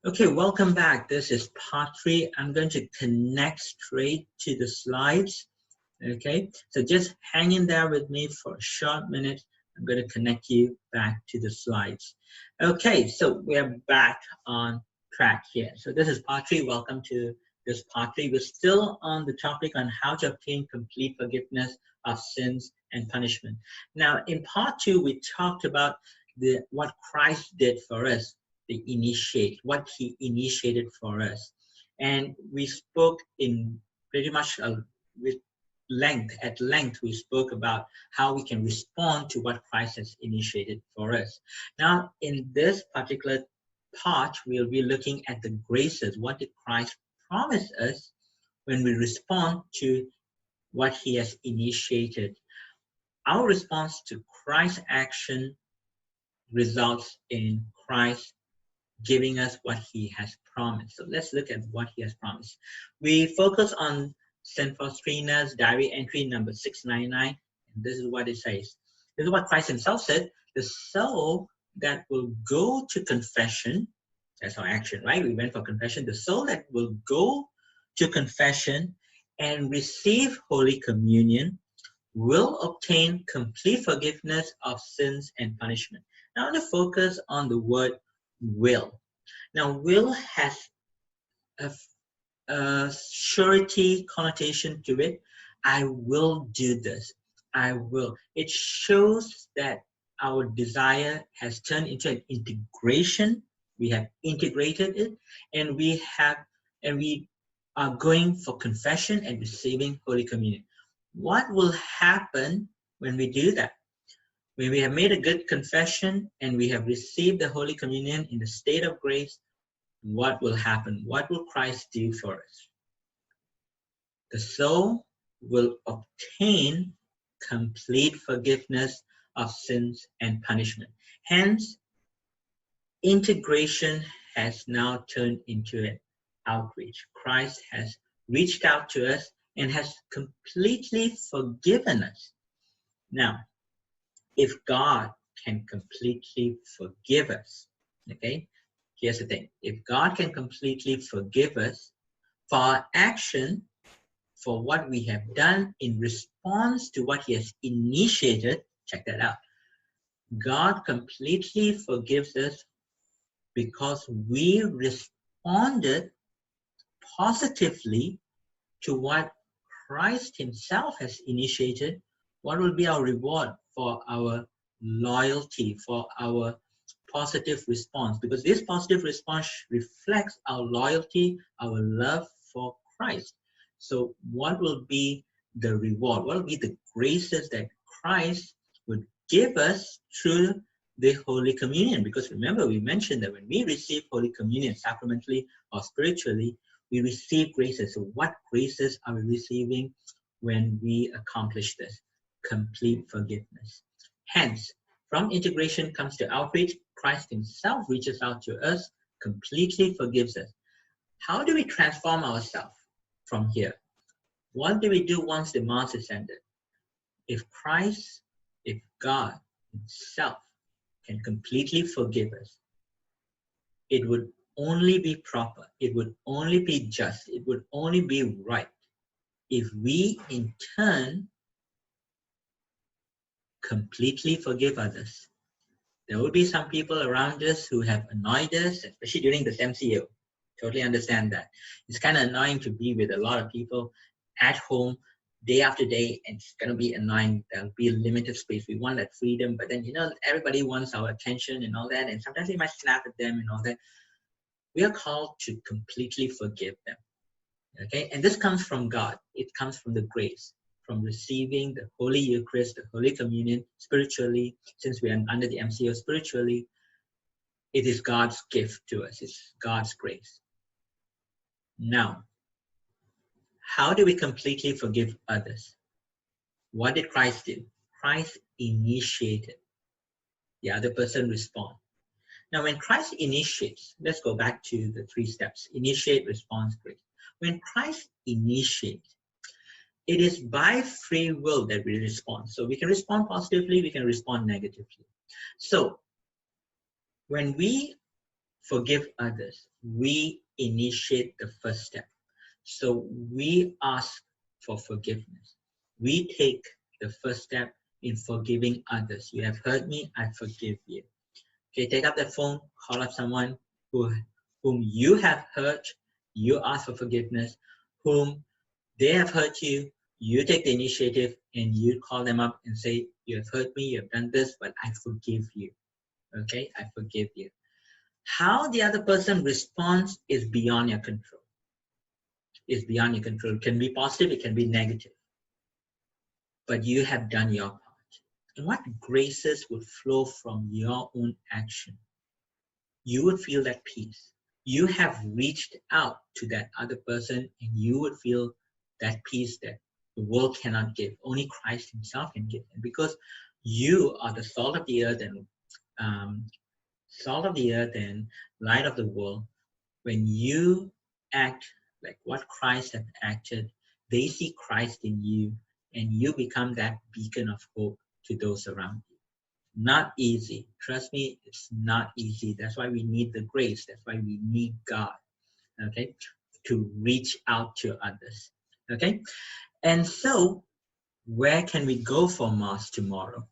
Okay, welcome back. This is part 3. I'm going to connect straight to the slides. Okay, so just hang in there with me for a short minute. I'm going to connect you back to the slides. Okay, so we're back on track here. So this is part 3. Welcome to this part 3. We're still on the topic on how to obtain complete forgiveness of sins and punishment. Now, in part 2, we talked about what Christ did for us, what he initiated for us. And we spoke in pretty much with at length, we spoke about how we can respond to what Christ has initiated for us. Now, in this particular part, we'll be looking at the graces. What did Christ promise us when we respond to what he has initiated? Our response to Christ's action results in Christ giving us what he has promised. So let's look at what he has promised. We focus on St. Faustrina's diary entry number 699. And this is what it says. This is what Christ himself said. The soul that will go to confession, that's our action, right? We went for confession. The soul that will go to confession and receive Holy Communion will obtain complete forgiveness of sins and punishment. Now I want to focus on the word will. Now, will has a surety connotation to it. I will do this. I will. It shows that our desire has turned into an integration. We have integrated it, and we are going for confession and receiving Holy Communion. What will happen when we do that? When we have made a good confession and we have received the Holy Communion in the state of grace, what will happen? What will Christ do for us? The soul will obtain complete forgiveness of sins and punishment. Hence, integration has now turned into an outreach. Christ has reached out to us and has completely forgiven us. Now, if God can completely forgive us, okay, here's the thing. If God can completely forgive us for our action, for what we have done in response to what he has initiated, check that out. God completely forgives us because we responded positively to what Christ himself has initiated. What will be our reward for our loyalty, for our positive response? Because this positive response reflects our loyalty, our love for Christ. So what will be the reward? What will be the graces that Christ would give us through the Holy Communion? Because remember, we mentioned that when we receive Holy Communion sacramentally or spiritually, we receive graces. So what graces are we receiving when we accomplish this? Complete forgiveness. Hence, from integration comes to outreach. Christ himself reaches out to us, completely forgives us. How do we transform ourselves from here? What do we do once the Mass is ended? If God himself can completely forgive us, it would only be proper, it would only be just, it would only be right if we in turn completely forgive others. There will be some people around us who have annoyed us, especially during this MCO. Totally understand that. It's kind of annoying to be with a lot of people at home day after day, and it's going to be annoying. There'll be a limited space. We want that freedom, but then, everybody wants our attention and all that, and sometimes we might snap at them and all that. We are called to completely forgive them. Okay, and this comes from God. It comes from the grace, from receiving the Holy Eucharist, the Holy Communion spiritually. Since we are under the MCO spiritually, it is God's gift to us. It's God's grace. Now, how do we completely forgive others? What did Christ do? Christ initiated. The other person respond. Now, when Christ initiates, let's go back to the 3 steps. Initiate, response, grace. When Christ initiates, it is by free will that we respond. So we can respond positively, we can respond negatively. So when we forgive others, we initiate the first step. So we ask for forgiveness. We take the first step in forgiving others. You have hurt me, I forgive you. Okay, take up the phone, call up someone whom you have hurt, you ask for forgiveness, whom they have hurt you, you take the initiative and you call them up and say, you have hurt me, you have done this, but I forgive you. Okay, I forgive you. How the other person responds is beyond your control. Is beyond your control. It can be positive, it can be negative. But you have done your part. And what graces would flow from your own action? You would feel that peace. You have reached out to that other person and you would feel that peace that the world cannot give. Only Christ himself can give. And because you are the salt of the earth and light of the world, when you act like what Christ has acted, they see Christ in you and you become that beacon of hope to those around you. Not easy. Trust me, it's not easy. That's why we need the grace. That's why we need God, okay, to reach out to others, okay? And so, where can we go for Mass tomorrow?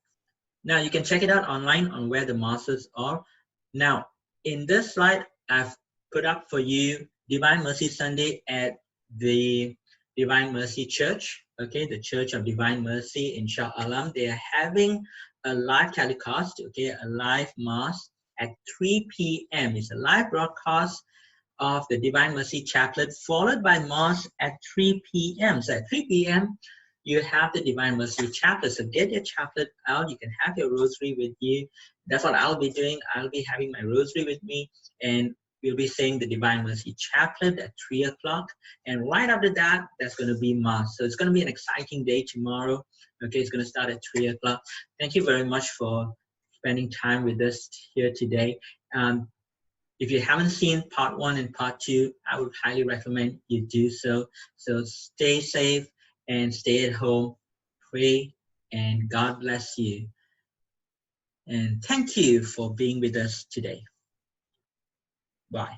Now, you can check it out online on where the Masses are. Now, in this slide, I've put up for you Divine Mercy Sunday at the Divine Mercy Church, okay, the Church of Divine Mercy in Shah Alam. They are having a live telecast, okay, a live Mass at 3 p.m. It's a live broadcast of the Divine Mercy Chaplet, followed by Mass at 3 p.m. So at 3 p.m., you have the Divine Mercy Chaplet. So get your chaplet out. You can have your rosary with you. That's what I'll be doing. I'll be having my rosary with me, and we'll be saying the Divine Mercy Chaplet at 3 o'clock. And right after that, that's going to be Mass. So it's going to be an exciting day tomorrow. Okay, it's going to start at 3 o'clock. Thank you very much for spending time with us here today. If you haven't seen part 1 and part 2, I would highly recommend you do so. So stay safe and stay at home. Pray and God bless you. And thank you for being with us today. Bye.